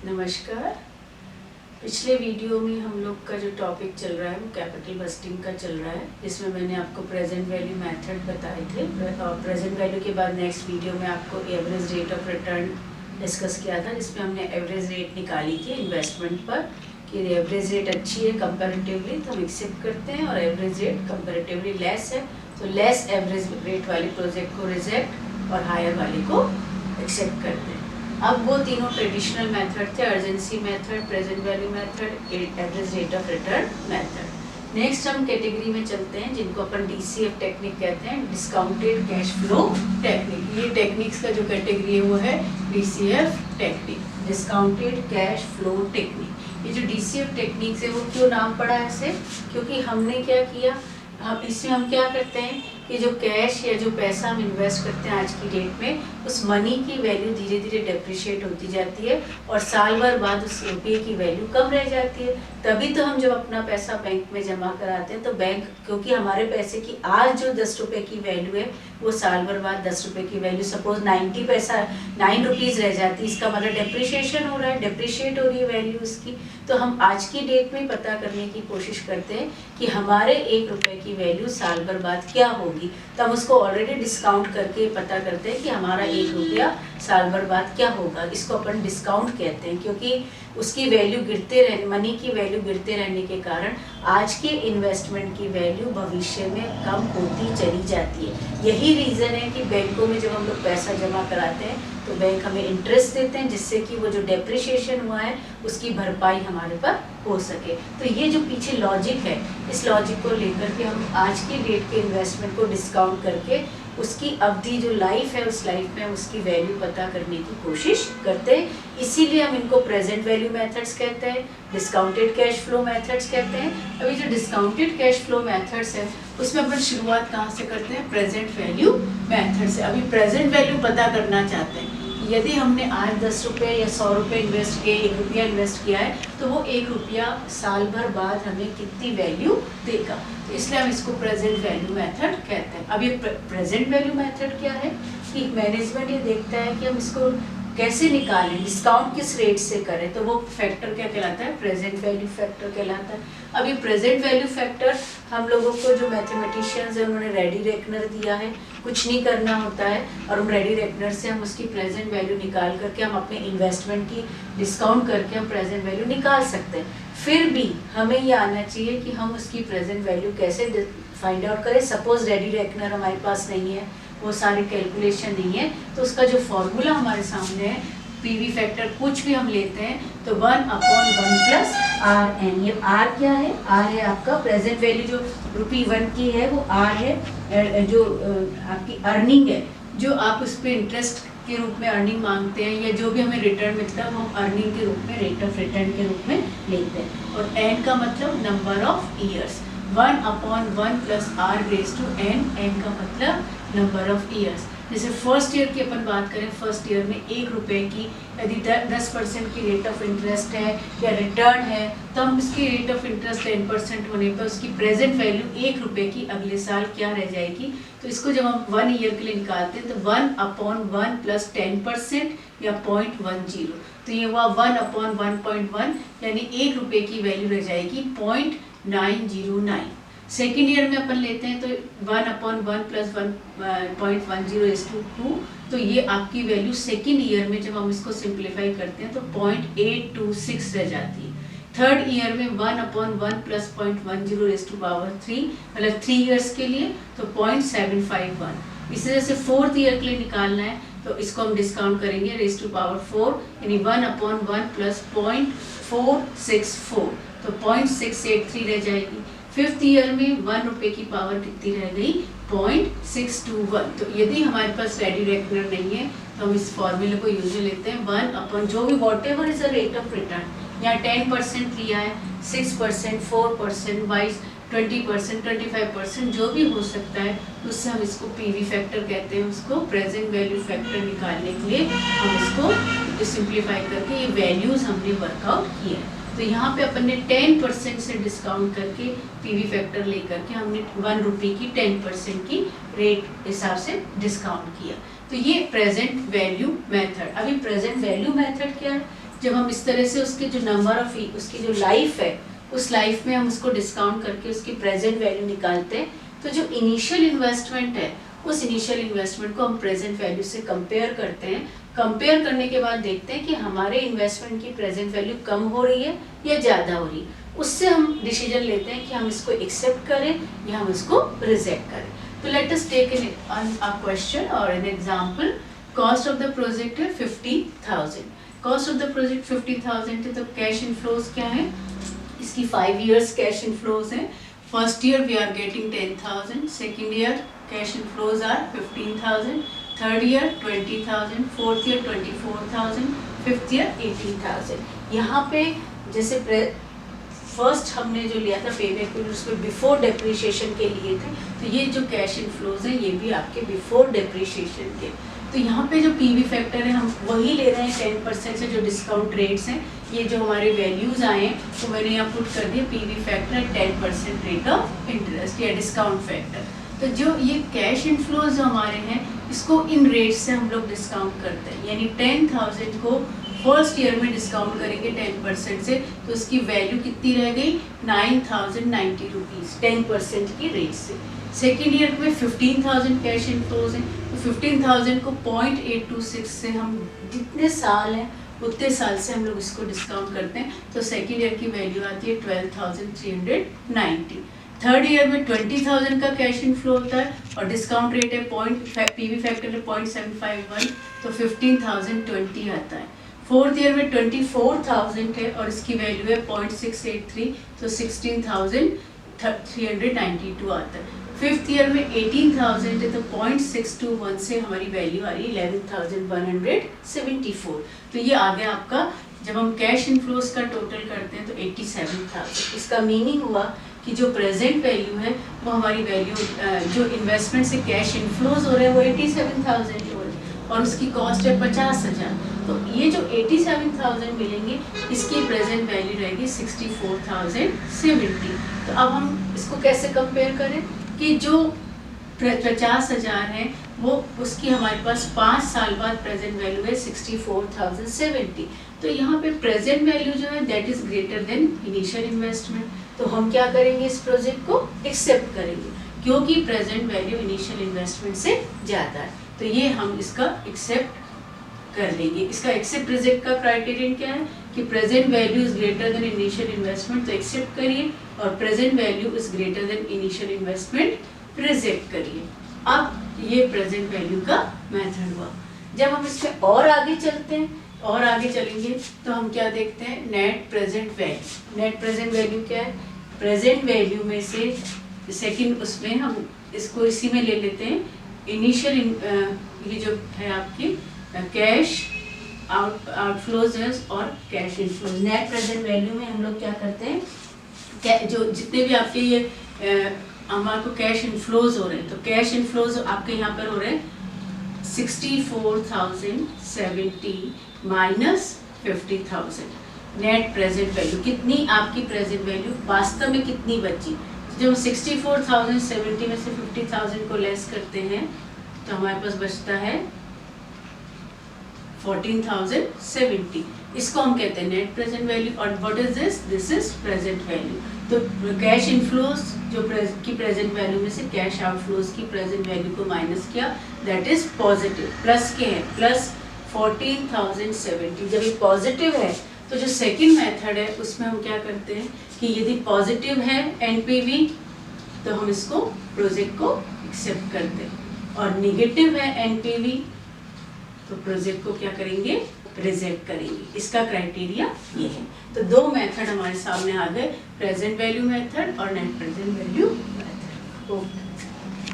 नमस्कार। पिछले वीडियो में हम लोग का जो टॉपिक चल रहा है वो कैपिटल बस्टिंग का चल रहा है, जिसमें मैंने आपको प्रेजेंट वैल्यू मेथड बताए थे और प्रेजेंट वैल्यू के बाद नेक्स्ट वीडियो में आपको average rate of return discuss किया था, जिसमें हमने एवरेज रेट निकाली थी इन्वेस्टमेंट पर कि एवरेज रेट अच्छी है कंपैरेटिवली तो हम एक्सेप्ट करते हैं, और एवरेज रेट कंपैरेटिवली लेस है तो लेस एवरेज रेट वाले प्रोजेक्ट को रिजेक्ट और हायर वाले को एक्सेप्ट करते हैं। अब वो तीनों ट्रेडिशनल मेथड थे, urgency method, present value method, average rate of return method. Next हम कैटेगरी में चलते हैं जिनको अपन DCF टेक्निक कहते हैं, डिस्काउंटेड कैश फ्लो टेक्निक। ये टेक्निक्स का जो कैटेगरी है वो है DCF technique, discounted cash flow technique. ये जो DCF टेक्निक्स है वो क्यों नाम पड़ा है ऐसे, क्योंकि हमने क्या किया, इसमें हम क्या करते हैं कि जो कैश या जो पैसा हम इन्वेस्ट करते हैं आज की डेट में, उस मनी की वैल्यू धीरे धीरे डेप्रिशिएट होती जाती है और साल भर बाद उस रुपये की वैल्यू कम रह जाती है। तभी तो हम जब अपना पैसा बैंक में जमा कराते हैं तो बैंक, क्योंकि हमारे पैसे की आज जो 10 रुपये की वैल्यू है वो साल भर बाद 10 रुपये की वैल्यू सपोज 9 रुपीज़ रह जाती है, इसका मतलब डेप्रिशिएशन हो रहा है, डेप्रिशिएट हो रही है वैल्यू इसकी। तो हम आज की डेट में पता करने की कोशिश करते हैं कि हमारे 1 रुपये की वैल्यू साल भर बाद क्या होगी, तो हम उसको ऑलरेडी डिस्काउंट करके पता करते हैं कि हमारा 1 रुपया साल भर बाद क्या होगा। इसको अपन डिस्काउंट कहते हैं, क्योंकि उसकी वैल्यू गिरते रहने, मनी की वैल्यू गिरते रहने के कारण आज के इन्वेस्टमेंट की वैल्यू भविष्य में कम होती चली जाती है। यही रीज़न है कि बैंकों में जब हम लोग पैसा जमा कराते हैं तो बैंक हमें इंटरेस्ट देते हैं, जिससे कि वो जो डेप्रिशिएशन हुआ है उसकी भरपाई हमारे पर हो सके। तो ये जो पीछे लॉजिक है, इस लॉजिक को लेकर के हम आज की डेट के इन्वेस्टमेंट को डिस्काउंट करके उसकी अवधि जो लाइफ है उस लाइफ में उसकी वैल्यू पता करने की कोशिश करते हैं। इसीलिए हम इनको प्रेजेंट वैल्यू मेथड्स कहते हैं, डिस्काउंटेड कैश फ्लो मेथड्स कहते हैं। अभी जो डिस्काउंटेड कैश फ्लो मेथड्स है उसमें अपन शुरुआत कहाँ से करते हैं, प्रेजेंट वैल्यू मेथड से। अभी प्रेजेंट वैल्यू पता करना चाहते हैं, यदि हमने आज 10 रुपये या 100 रुपये इन्वेस्ट किए, 1 रुपया इन्वेस्ट किया है, तो वो 1 रुपया साल भर बाद हमें कितनी वैल्यू देगा, तो इसलिए हम इसको प्रेजेंट वैल्यू मेथड कहते हैं। अब ये प्रेजेंट वैल्यू मेथड क्या है कि मैनेजमेंट ये देखता है कि हम इसको कैसे निकालें, डिस्काउंट किस रेट से करें, तो वो फैक्टर क्या कहलाता है, प्रेजेंट वैल्यू फैक्टर कहलाता है। अब ये प्रेजेंट वैल्यू फैक्टर हम लोगों को जो मैथमेटिशियंस हैं उन्होंने रेडी रेकनर दिया है, कुछ नहीं करना होता है और हम रेडी रेकनर से हम उसकी प्रेजेंट वैल्यू निकाल करके हम अपने इन्वेस्टमेंट की डिस्काउंट करके हम प्रेजेंट वैल्यू निकाल सकते हैं। फिर भी हमें ये आना चाहिए कि हम उसकी प्रेजेंट वैल्यू कैसे फाइंड आउट करें। सपोज रेडी रेकनर हमारे पास नहीं है, वो सारे कैलकुलेशन नहीं है, तो उसका जो फॉर्मूला हमारे सामने है, पीवी फैक्टर कुछ भी हम लेते हैं तो 1/1 प्लस RN। ये R क्या है, R है आपका प्रेजेंट वैल्यू, जो ₹1 की है वो R है, जो आपकी अर्निंग है, जो आप उस पर इंटरेस्ट के रूप में अर्निंग मांगते हैं या जो भी हमें रिटर्न मिलता है वो हम अर्निंग के रूप में, रेट ऑफ रिटर्न के रूप में लेते हैं। और N का मतलब number of years, 1/1 plus R raise to N, N का मतलब नंबर ऑफ ईयर्स। जैसे फर्स्ट ईयर की अपन बात करें, फर्स्ट ईयर में 1 रुपये की यदि 10% की रेट ऑफ इंटरेस्ट है या रिटर्न है, तो हम उसकी रेट ऑफ इंटरेस्ट 10% होने पर उसकी प्रेजेंट वैल्यू 1 रुपये की अगले साल क्या रह जाएगी, तो इसको जब हम 1 ईयर के लिए निकालते हैं तो 1/1 प्लस 10% या 0.10, तो ये हुआ 1/1.1 यानी 1 रुपये की वैल्यू रह जाएगी 0.909। सेकेंड ईयर में अपन लेते हैं तो 1/1 प्लस 1.10/2, तो ये आपकी वैल्यू सेकेंड ईयर में जब हम इसको सिंप्लीफाई करते हैं तो 0.826 रह जाती है। थर्ड ईयर में 1/1 प्लस 0.10^3, मतलब 3 ईयर्स के लिए तो 0.751। इसी तरह से फोर्थ ईयर के लिए निकालना है तो इसको हम डिस्काउंट करेंगे रेज टू पावर 4, यानी 1/1 प्लस 0.464, तो 0.683 रह जाएगी। फिफ्थ ईयर में 1 रुपये की पावर कितनी रह गई, 0.621। तो यदि हमारे पास रेडी रेकनर नहीं है तो हम इस फॉर्मूले को यूज लेते हैं, 1/, जो भी what ever is the rate of return, यहाँ 10% लिया है, 6%, 4%, 20%, 25%, जो भी हो सकता है, उससे हम इसको पीवी फैक्टर कहते हैं। उसको प्रेजेंट वैल्यू फैक्टर निकालने के लिए हम इसको सिंप्लीफाई करके ये वैल्यूज हमने वर्कआउट किए। तो यहाँ पे अपन ने 10% से डिस्काउंट करके पीवी फैक्टर लेकर के हमने 1 रुपये की 10% की रेट हिसाब से डिस्काउंट किया। तो ये प्रेजेंट वैल्यू मेथड। अभी प्रेजेंट वैल्यू मेथड क्या है जब हम इस तरह से उसके जो नंबर ऑफ उसकी जो लाइफ है उस लाइफ में हम उसको डिस्काउंट करके उसकी प्रेजेंट वैल्यू निकालते हैं, तो जो इनिशियल इन्वेस्टमेंट है उस इनिशियल इन्वेस्टमेंट को हम प्रेजेंट वैल्यू से कंपेयर करते हैं। कंपेयर करने के बाद देखते हैं कि हमारे इन्वेस्टमेंट की प्रेजेंट वैल्यू कम हो रही है या ज़्यादा हो रही है। उससे हम डिसीजन लेते हैं कि हम इसको एक्सेप्ट करें या हम इसको रिजेक्ट करें। तो let us take a question और an example. Cost of the project है 50,000। कॉस्ट ऑफ द प्रोजेक्ट 50,000 है, तो कैश इनफ्लोज क्या है, इसकी 5 years कैश इनफ्लोज है। First year we are getting 10,000, second year cash inflows are 15,000, third year 20,000, fourth year 24,000, fifth year 18,000। यहाँ पे जैसे फर्स्ट हमने जो लिया था पेबैक पीरियड उसमें बिफोर डेप्रिशिएशन के लिए थे, तो ये जो कैश इनफ्लोज हैं ये भी आपके बिफोर डेप्रिशिएशन के। तो यहाँ पे जो पीवी फैक्टर है हम वही ले रहे हैं 10% से, जो डिस्काउंट रेट्स हैं ये जो हमारे वैल्यूज आए हैं तो मैंने यहाँ पुट कर दिया PV factor 10% rate of interest या डिस्काउंट फैक्टर। तो जो ये कैश इनफ्लोज जो हमारे हैं इसको इन रेट्स से हम लोग डिस्काउंट करते हैं, यानी 10,000 को फर्स्ट ईयर में डिस्काउंट करेंगे 10% से, तो उसकी वैल्यू कितनी रह गई 9,090 रुपीज़ 10% की रेट से। सेकेंड ईयर में 15,000 कैश इनफ्लोज हैं, तो 15,000 को 0.826 से हम जितने साल हैं उतने साल से हम लोग इसको डिस्काउंट करते हैं, तो सेकेंड ईयर की वैल्यू आती है 12,390। थर्ड ईयर में 20,000 का कैश इनफ्लो होता है और डिस्काउंट रेट है पीवी फैक्टर है 0.751, तो 15,020 आता है। फोर्थ ईयर में 24,000 है और इसकी वैल्यू है 0.683, तो 16,392 आता है। फिफ्थ ईयर में 18,000 है तो 0.621 से हमारी वैल्यू आ रही है 11,174। तो ये आ गया आपका, जब हम कैश इनफ्लोज का टोटल करते हैं तो 87,000। इसका मीनिंग हुआ कि जो प्रेजेंट वैल्यू है वो हमारी वैल्यू जो इन्वेस्टमेंट से कैश इनफ्लोज हो रहे हैं वो 87,000 हो रहे हैं और उसकी कॉस्ट है 50,000। तो ये जो 87,000 मिलेंगे इसकी प्रेजेंट वैल्यू रहेगी 64,070। तो अब हम इसको कैसे कंपेयर करें कि जो 50,000 है वो उसकी हमारे पास 5 साल बाद प्रेजेंट वैल्यू है 64,070। तो यहाँ पे प्रेजेंट वैल्यू जो है that is greater than initial investment. तो हम क्या करेंगे, इस प्रोजेक्ट को एक्सेप्ट करेंगे क्योंकि प्रेजेंट वैल्यू इनिशियल इन्वेस्टमेंट से ज़्यादा है। तो ये हम इसका एक्सेप्ट कर लेंगे। इसका एक्सेप्ट रिजेक्ट का क्राइटेरियन क्या है कि present value is greater than initial investment, तो एक्सेप्ट करिए, और present value is greater than initial investment reject करिए। अब ये प्रेजेंट वैल्यू का मेथड हुआ। जब हम इसमें और आगे चलते हैं और आगे चलेंगे तो हम क्या देखते हैं, net present value. Net present value क्या है, प्रेजेंट वैल्यू में से सेकंड उसमें हम इसको इसी में ले लेते हैं इनिशियल ये जो है आपकी कैश आउटफ्लोज है और cash inflows. Net present value में हम लोग क्या करते हैं, जो जितने भी आपके ये हमारे को कैश इनफ्लोज हो रहे हैं, तो कैश इनफ्लोज आपके यहाँ पर हो रहे हैं 64,070 माइनस 50,000। नेट प्रेजेंट वैल्यू कितनी आपकी प्रेजेंट वैल्यू वास्तव में कितनी बची, जब 64,070 में से 50,000 को लेस करते हैं तो हमारे पास बचता है 14,070। इसको हम कहते हैं नेट प्रेजेंट वैल्यू। और what is this, this is present value. तो कैश इनफ्लोज जो की प्रेजेंट वैल्यू में से कैश आउटफ्लोज की प्रेजेंट वैल्यू को माइनस किया, दैट इज पॉजिटिव। प्लस के है प्लस 14,070। जब ये पॉजिटिव है तो जो सेकंड मेथड है उसमें हम क्या करते हैं कि यदि पॉजिटिव है एनपीवी तो हम इसको प्रोजेक्ट को एक्सेप्ट करते हैं, और निगेटिव है एनपीवी तो प्रोजेक्ट को क्या करेंगे, रिजेक्ट करेंगे। इसका क्राइटेरिया ये है। तो दो मेथड हमारे सामने आ गए, प्रेजेंट वैल्यू मेथड और net present value method. Okay.